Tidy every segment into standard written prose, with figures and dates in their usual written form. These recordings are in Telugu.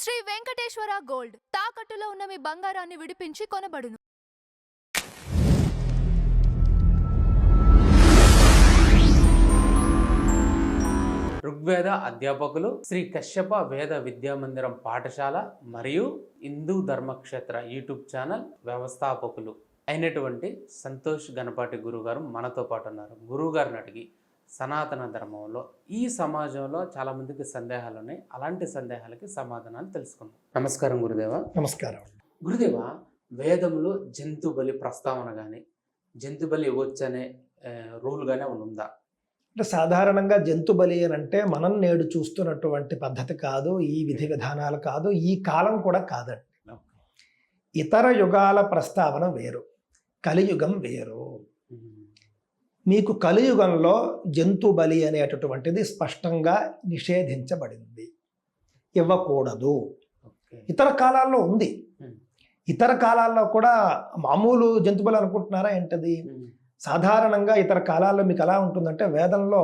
శ్రీ వెంకటేశ్వర గోల్డ్ తాకట్టులో ఉన్న మీ బంగారాన్ని విడిపించి కొనబడును. ఋగ్వేద అధ్యాపకులు, శ్రీ కశ్యప వేద విద్యామందిరం పాఠశాల మరియు హిందూ ధర్మక్షేత్ర యూట్యూబ్ ఛానల్ వ్యవస్థాపకులు అయినటువంటి సంతోష్ గణపాటి గురుగారు మనతో పాటు ఉన్నారు. గురువుగారిని అడిగి సనాతన ధర్మంలో ఈ సమాజంలో చాలా మందికి సందేహాలు ఉన్నాయి. అలాంటి సందేహాలకి సమాధానాలు తెలుసుకుందాం. నమస్కారం గురుదేవ. నమస్కారం. గురుదేవ, వేదంలో జంతు బలి ప్రస్తావన కానీ జంతు బలి ఇవ్వచ్చనే రూల్ గానే ఉందా? అంటే సాధారణంగా జంతు బలి అని అంటే మనం నేడు చూస్తున్నటువంటి పద్ధతి కాదు, ఈ విధి విధానాలు కాదు, ఈ కాలం కూడా కాదండి. ఇతర యుగాల ప్రస్తావన వేరు, కలియుగం వేరు. మీకు కలియుగంలో జంతు బలి అనేటటువంటిది స్పష్టంగా నిషేధించబడింది, ఇవ్వకూడదు. ఇతర కాలాల్లో ఉంది. ఇతర కాలాల్లో కూడా మామూలు జంతు బలి అనుకుంటున్నారా ఏంటది? సాధారణంగా ఇతర కాలాల్లో మీకు ఎలా ఉంటుందంటే, వేదంలో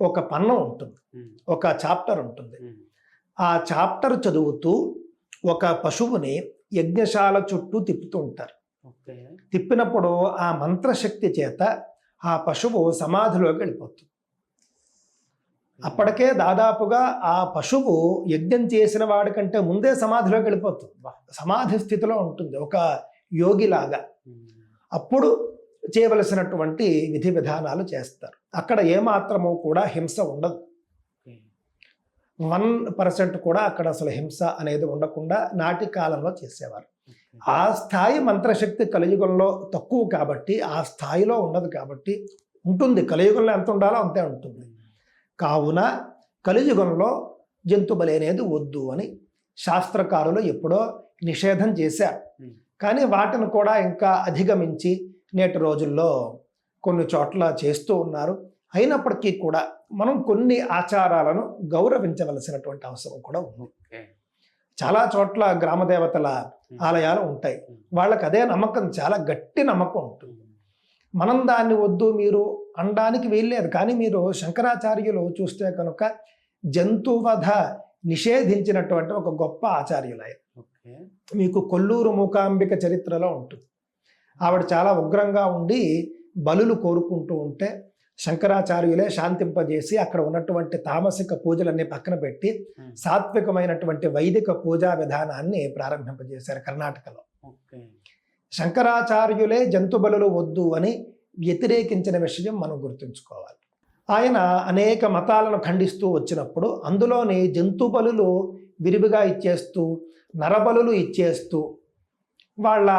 ఒక పన్నం ఉంటుంది, ఒక చాప్టర్ ఉంటుంది. ఆ చాప్టర్ చదువుతూ ఒక పశువుని యజ్ఞశాల చుట్టూ తిప్పుతూ ఉంటారు. తిప్పినప్పుడు ఆ మంత్రశక్తి చేత ఆ పశువు సమాధిలోకి వెళ్ళిపోతుంది. అప్పటికే దాదాపుగా ఆ పశువు యజ్ఞం చేసిన వాడికంటే ముందే సమాధిలోకి వెళ్ళిపోతుంది, సమాధి స్థితిలో ఉంటుంది, ఒక యోగిలాగా. అప్పుడు చేయవలసినటువంటి విధి విధానాలు చేస్తారు. అక్కడ ఏమాత్రము కూడా హింస ఉండదు. 1% కూడా అక్కడ అసలు హింస అనేది ఉండకుండా నాటి కాలంలో చేసేవారు. ఆ స్థాయి మంత్రశక్తి కలియుగంలో తక్కువ కాబట్టి, ఆ స్థాయిలో ఉండదు కాబట్టి ఉంటుంది. కలియుగంలో ఎంత ఉండాలో అంతే ఉంటుంది. కావున కలియుగంలో జంతు బలి అనేది వద్దు అని శాస్త్రకారులు ఎప్పుడో నిషేధం చేశారు. కానీ వాటిని కూడా ఇంకా అధిగమించి నేటి రోజుల్లో కొన్ని చోట్ల చేస్తూ ఉన్నారు. అయినప్పటికీ కూడా మనం కొన్ని ఆచారాలను గౌరవించవలసినటువంటి అవసరం కూడా ఉంది. చాలా చోట్ల గ్రామ దేవతల ఆలయాలు ఉంటాయి, వాళ్ళకి అదే నమ్మకం, చాలా గట్టి నమ్మకం ఉంటుంది. మనం దాన్ని వద్దు మీరు అనడానికి వీల్లేదు. కానీ మీరు శంకరాచార్యులు చూస్తే కనుక జంతువధ నిషేధించినటువంటి ఒక గొప్ప ఆచార్యులు ఆయన. మీకు కొల్లూరు మూకాంబిక చరిత్రలో ఉంటుంది. ఆవిడ చాలా ఉగ్రంగా ఉండి బలులు కోరుకుంటూ ఉంటే శంకరాచార్యులే శాంతింపజేసి అక్కడ ఉన్నటువంటి తామసిక పూజలన్నీ పక్కన పెట్టి సాత్వికమైనటువంటి వైదిక పూజా విధానాన్ని ప్రారంభింపజేశారు కర్ణాటకలో. శంకరాచార్యులే జంతు బలులు వద్దు అని వ్యతిరేకించిన విషయం మనం గుర్తుంచుకోవాలి. ఆయన అనేక మతాలను ఖండిస్తూ వచ్చినప్పుడు అందులోని జంతు బలులు విరివిగా ఇచ్చేస్తూ, నరబలులు ఇచ్చేస్తూ వాళ్ళ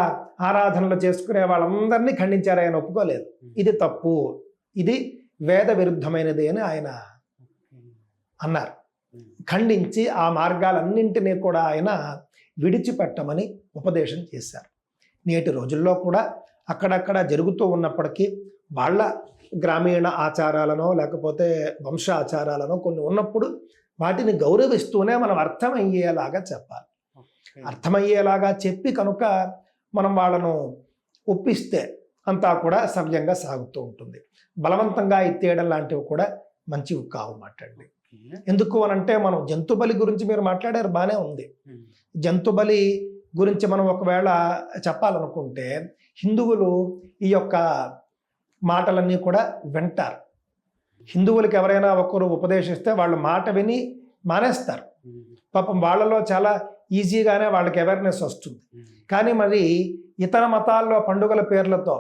ఆరాధనలు చేసుకునే వాళ్ళందరినీ ఖండించారు. ఆయన ఒప్పుకోలేదు. ఇది తప్పు, ఇది వేద విరుద్ధమైనది అని ఆయన అన్నారు. ఖండించి ఆ మార్గాలన్నింటినీ కూడా ఆయన విడిచిపెట్టమని ఉపదేశం చేశారు. నేటి రోజుల్లో కూడా అక్కడక్కడ జరుగుతూ ఉన్నప్పటికీ వాళ్ళ గ్రామీణ ఆచారాలనో లేకపోతే వంశ ఆచారాలనో కొన్ని ఉన్నప్పుడు వాటిని గౌరవిస్తూనే మనం అర్థమయ్యేలాగా చెప్పాలి. అర్థమయ్యేలాగా చెప్పి కనుక మనం వాళ్ళను ఒప్పిస్తే అంతా కూడా సవ్యంగా సాగుతూ ఉంటుంది. బలవంతంగా ఎత్తేయడం లాంటివి కూడా మంచివి కావు మాట్లాడండి. ఎందుకు అనంటే, మనం జంతు బలి గురించి మీరు మాట్లాడారు, బాగానే ఉంది. జంతు బలి గురించి మనం ఒకవేళ చెప్పాలనుకుంటే హిందువులు ఈ యొక్క మాటలన్నీ కూడా వింటారు. హిందువులకి ఎవరైనా ఒకరు ఉపదేశిస్తే వాళ్ళు మాట విని మానేస్తారు. పాపం వాళ్ళలో చాలా ఈజీగానే వాళ్ళకి అవేర్నెస్ వస్తుంది. కానీ మరి ఇతర మతాల్లో పండుగల పేర్లతో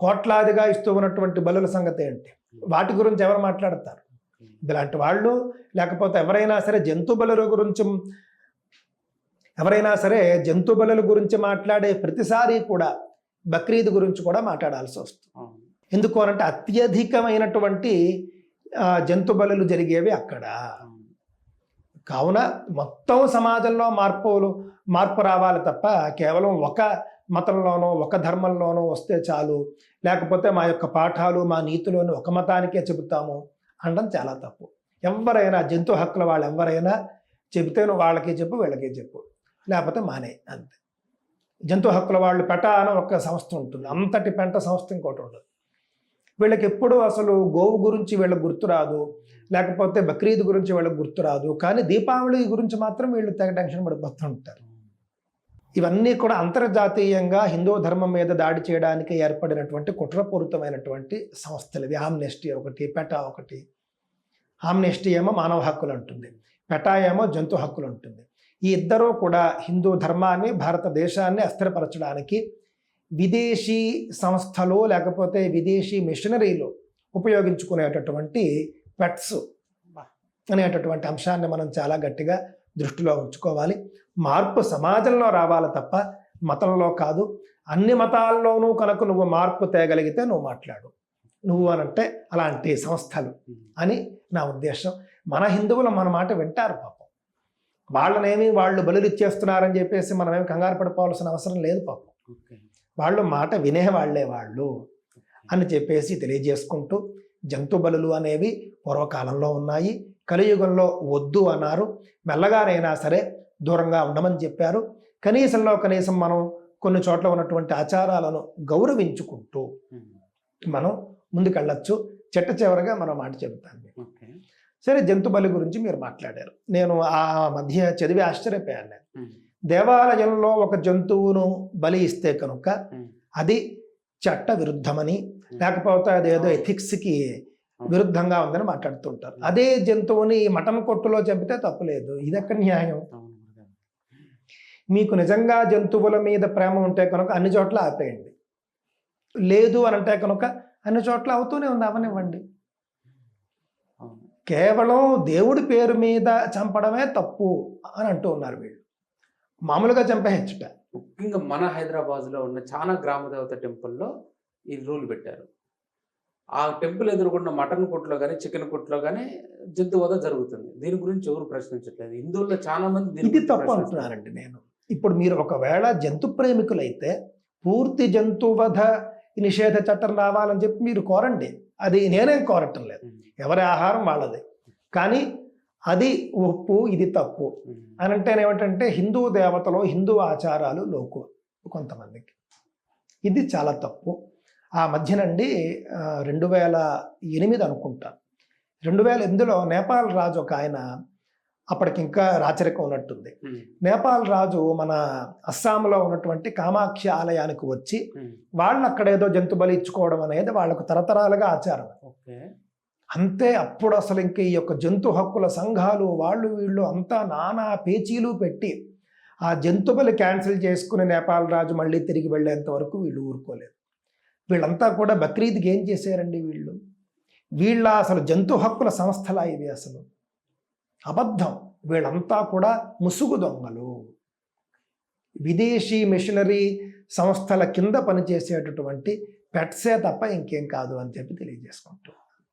కోట్లాదిగా ఇస్తూ ఉన్నటువంటి బలుల సంగతి ఏంటి? వాటి గురించి ఎవరు మాట్లాడతారు? ఇలాంటి వాళ్ళు, లేకపోతే ఎవరైనా సరే జంతు బలుల గురించి మాట్లాడే ప్రతిసారి కూడా బక్రీద్ గురించి కూడా మాట్లాడాల్సి వస్తుంది. ఎందుకు అనంటే అత్యధికమైనటువంటి జంతు బలులు జరిగేవి అక్కడ. కావున మొత్తం సమాజంలో మార్పు రావాలి తప్ప కేవలం ఒక మతంలోనో ఒక ధర్మంలోనో వస్తే చాలు, లేకపోతే మా యొక్క పాఠాలు మా నీతులోని ఒక మతానికే చెబుతాము అనడం చాలా తప్పు. ఎవరైనా జంతు హక్కుల వాళ్ళు ఎవరైనా చెబితే నువ్వు వాళ్ళకి చెప్పు, వీళ్ళకి చెప్పు, లేకపోతే మానే, అంతే. జంతు హక్కుల వాళ్ళు పెట అని ఒక సంస్థ ఉంటుంది, అంతటి పెంట సంస్థ ఇంకోటి ఉండదు. వీళ్ళకి ఎప్పుడు అసలు గోవు గురించి వీళ్ళకి గుర్తురాదు, లేకపోతే బక్రీద్ గురించి వీళ్ళకి గుర్తురాదు, కానీ దీపావళి గురించి మాత్రం వీళ్ళు తెగ టెన్షన్ పడిపోతూ ఉంటారు. ఇవన్నీ కూడా అంతర్జాతీయంగా హిందూ ధర్మం మీద దాడి చేయడానికి ఏర్పడినటువంటి కుట్రపూరితమైనటువంటి సంస్థలు ఇవి. ఆమ్నెస్టీ ఒకటి, పెటా ఒకటి. ఆమ్నెస్టీ ఏమో మానవ హక్కులు అంటుంది, పెటా ఏమో జంతు హక్కులు అంటుంది. ఈ ఇద్దరూ కూడా హిందూ ధర్మాన్ని, భారతదేశాన్ని అస్థిరపరచడానికి విదేశీ సంస్థలు లేకపోతే విదేశీ మిషనరీలు ఉపయోగించుకునేటటువంటి పెట్స్ అనేటటువంటి అంశాన్ని మనం చాలా గట్టిగా దృష్టిలో ఉంచుకోవాలి. మార్పు సమాజంలో రావాలి తప్ప మతంలో కాదు. అన్ని మతాల్లోనూ కనుక నువ్వు మార్పు తేగలిగితే నువ్వు మాట్లాడు, నువ్వు అనంటే అలాంటి సంస్థలు అని నా ఉద్దేశం. మన హిందువులు మన మాట వింటారు పాపం. వాళ్ళనేమి వాళ్ళు బలులు ఇచ్చేస్తున్నారని చెప్పేసి మనమేమి కంగారు పడిపోవాల్సిన అవసరం లేదు పాపం. వాళ్ళు మాట వినేవాళ్లే వాళ్ళు అని చెప్పేసి తెలియజేసుకుంటూ, జంతు బలులు అనేవి పూర్వకాలంలో ఉన్నాయి, కలియుగంలో వద్దు అన్నారు. మెల్లగానైనా సరే దూరంగా ఉండమని చెప్పారు. కనీసంలో కనీసం మనం కొన్ని చోట్ల ఉన్నటువంటి ఆచారాలను గౌరవించుకుంటూ మనం ముందుకెళ్ళచ్చు. చిట్ట చివరగా మనం మాట చెబుతాను. సరే, జంతు బలి గురించి మీరు మాట్లాడారు. నేను ఆ మధ్య చదివి ఆశ్చర్యపోయాను. నేను దేవాలయంలో ఒక జంతువును బలి ఇస్తే కనుక అది చట్ట విరుద్ధమని, లేకపోతే అదేదో ఎథిక్స్కి విరుద్ధంగా ఉందని మాట్లాడుతుంటారు. అదే జంతువుని మటన్ కొట్టులో చంపితే తప్పులేదు. ఇది ఎక్కడ న్యాయం? మీకు నిజంగా జంతువుల మీద ప్రేమ ఉంటే కనుక అన్ని చోట్ల ఆపేయండి. లేదు అని అంటే కనుక అన్ని చోట్ల అవుతూనే ఉంది, అవనివ్వండి. కేవలం దేవుడి పేరు మీద చంపడమే తప్పు అని అంటూ ఉన్నారు వీళ్ళు. మామూలుగా చంపేయచ్చుట. ముఖ్యంగా మన హైదరాబాద్లో ఉన్న చాలా గ్రామ దేవత టెంపుల్లో ఈ రూల్ పెట్టారు. ఆ టెంపుల్ ఎదురుకున్న మటన్ కొట్లో కానీ చికెన్ కొట్లో కానీ జంతువధ జరుగుతుంది. దీని గురించి ఎవరు ప్రశ్నించట్లేదు. హిందువుల్లో చాలా మంది ఇది తప్పు అంటున్నారండి. నేను ఇప్పుడు మీరు ఒకవేళ జంతు ప్రేమికులైతే పూర్తి జంతువధ నిషేధ చట్టం రావాలని చెప్పి మీరు కోరండి. అది నేనేం కోరటం లేదు, ఎవరి ఆహారం వాళ్ళది. కానీ అది ఒప్పు, ఇది తప్పు అని అంటేనేమిటంటే హిందూ దేవతలు, హిందూ ఆచారాలు లోకు కొంతమందికి ఇది చాలా తప్పు. ఆ మధ్యనండి 2008 అనుకుంటా, 2008లో నేపాల్ రాజు ఒక ఆయన, అప్పటికి ఇంకా రాచరికం ఉన్నట్టుంది, నేపాల్ రాజు మన అస్సాంలో ఉన్నటువంటి కామాక్షి ఆలయానికి వచ్చి వాళ్ళు అక్కడ ఏదో జంతు బలి ఇచ్చుకోవడం అనేది వాళ్ళకు తరతరాలుగా ఆచారం. అంతే. అప్పుడు అసలు ఇంక ఈ యొక్క జంతు హక్కుల సంఘాలు వాళ్ళు వీళ్ళు అంతా నానా పేచీలు పెట్టి ఆ జంతు బలి క్యాన్సిల్ చేసుకుని నేపాల్ రాజు మళ్ళీ తిరిగి వెళ్ళేంత వరకు వీళ్ళు ఊరుకోలేదు. వీళ్ళంతా కూడా బక్రీద్కి ఏం చేశారండి వీళ్ళ అసలు జంతు హక్కుల సంస్థలా ఇవి? అసలు అబద్ధం. వీళ్ళంతా కూడా ముసుగు దొంగలు, విదేశీ మిషనరీ సంస్థల కింద పనిచేసేటటువంటి పెట్సే తప్ప ఇంకేం కాదు అని చెప్పి తెలియజేసుకుంటాం.